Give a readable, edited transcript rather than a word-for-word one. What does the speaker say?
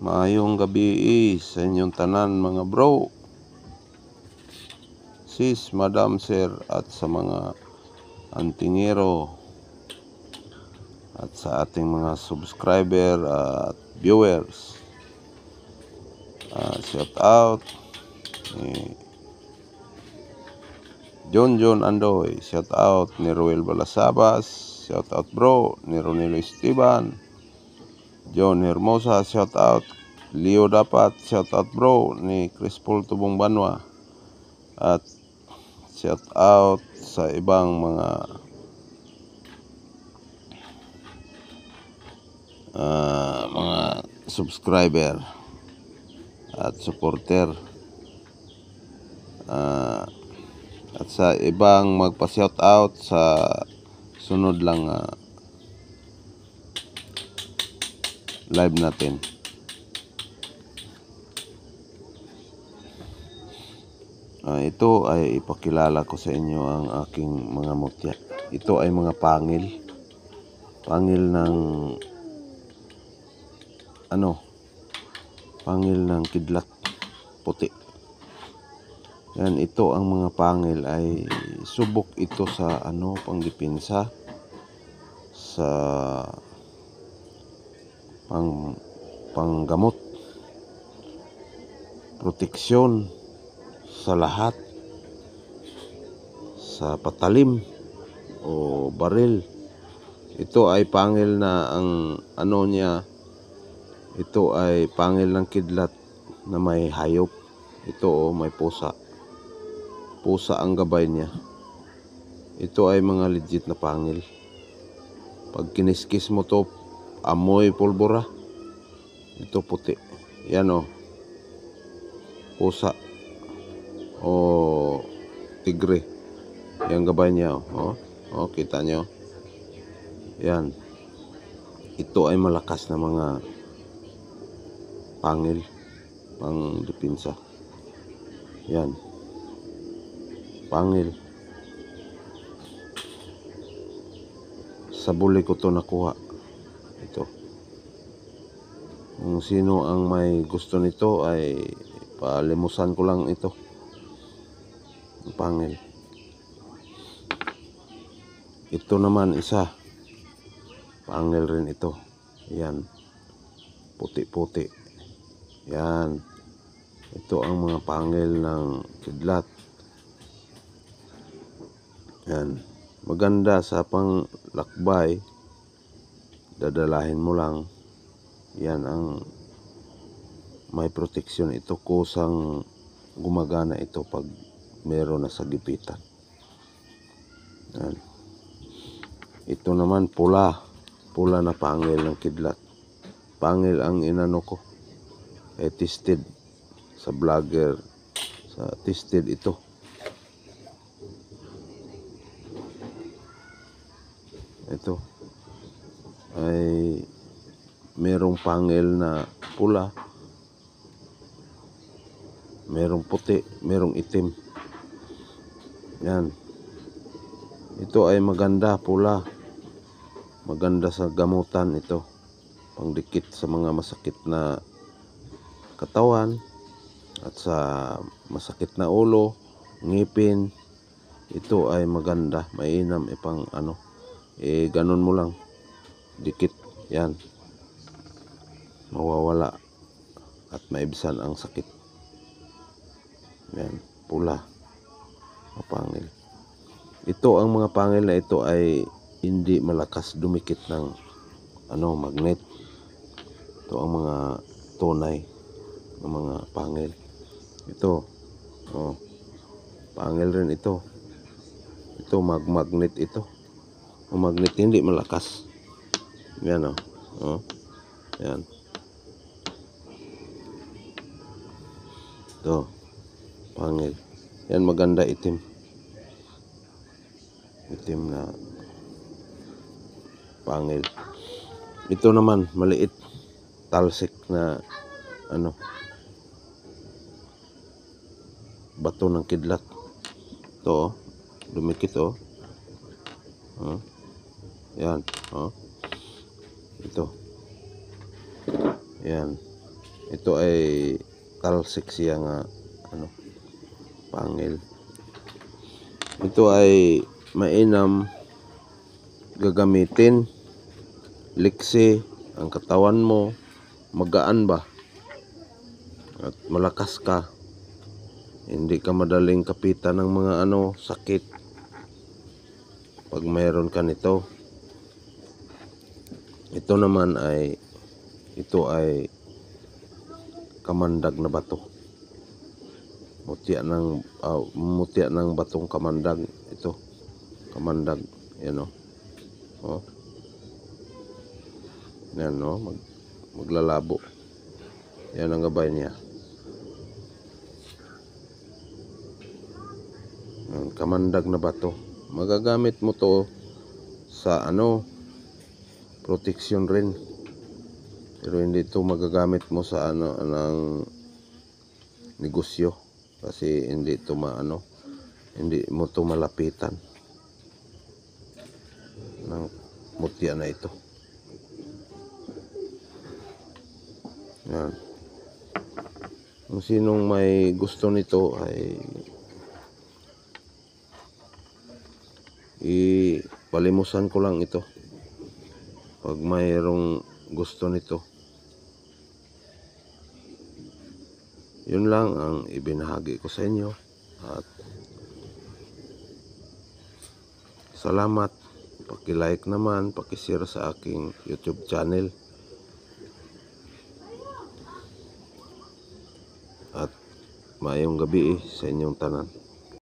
Maayong gabi sa inyong tanan mga bro, sis, madam, sir, at sa mga antingero at sa ating mga subscriber at viewers. Shout out ni John Andoy, shout out ni Ruel Balasabas, shout out bro ni Ronilo Esteban, John Hermosa, shout out Leo Dapat, shout out bro ni Crispol Tubong Banwa, at shout out sa ibang mga subscriber at supporter, at sa ibang magpa-shout out sa sunod lang live natin. Ito ay ipakilala ko sa inyo ang aking mga mutya. Ito ay mga pangil ng pangil ng kidlat puti. Yan, ito ang mga pangil ay subok ito sa pangdipinsa, sa panggamot, proteksyon sa lahat, sa patalim o baril. Ito ay pangil na ang niya, ito ay pangil ng kidlat na may hayop. Ito may pusa ang gabay niya. Ito ay mga legit na pangil. Pag kiniskis mo to, amoy pulbura. Ito puti. Yan pusa o tigre. Yan gabay niya kita nyo. Yan. Ito ay malakas na mga pangil pang dipinsa. Yan. Pangil. Sa buli ko to nakuha. Ito. Kung sino ang may gusto nito ay palimusan ko lang ito. Pangil. Ito naman isa. Pangil rin ito. Yan. Puti-puti. Yan. Ito ang mga pangil ng kidlat. Yan. Maganda sa panglakbay. Dadalahin mo lang. Yan ang may proteksyon. Ito kusang gumagana ito pag meron na sa gipitan. Yan. Ito naman pula na pangil ng kidlat. Pangil ang inano ko. Tested sa vlogger, sa tested ito. Ito ay merong pangil na pula, merong puti, merong itim. Yan. Ito ay maganda pula. Maganda sa gamutan ito. Pangdikit sa mga masakit na katawan at sa masakit na ulo, ngipin. Ito ay maganda, mainam ipang ganun mo lang, dikit. Yan, mawawala at maibsan ang sakit. Yan, pula, mapangil. Ito ang mga pangil na ito ay hindi malakas dumikit ng magnet. Ito ang mga tunay ng mga pangil. Ito pangil rin ito. Ito magnet ito. Ang magnet hindi malakas. Yan yan. Ito pangil. Yan maganda itim na pangil. Ito naman maliit, talsik na bato ng kidlat. Ito dumikit yan ito. Yan. Ito ay talsik siya nga ano, pangil. Ito ay mainam gagamitin. Liksi ang katawan mo, magaan ba at malakas ka. Hindi ka madaling kapitan ng mga sakit pag mayroon ka nito. Ito naman ay kamandag na bato. Mutya ng batong kamandag. Ito, kamandag. Yan o. Oh. Yan o, maglalabo. Yan ang gabay niya. Kamandag na bato. Magagamit mo to sa protection rin. Pero hindi to magagamit mo sa ng negosyo kasi hindi to hindi mo to malapitan ng mutya na ito. Yan. Kung sinong may gusto nito ay ipalimusan ko lang ito pag mayroong gusto nito. Yun lang ang ibinahagi ko sa inyo at salamat. Paki-like naman, paki-share sa aking YouTube channel at maayong gabi sa inyong tanan.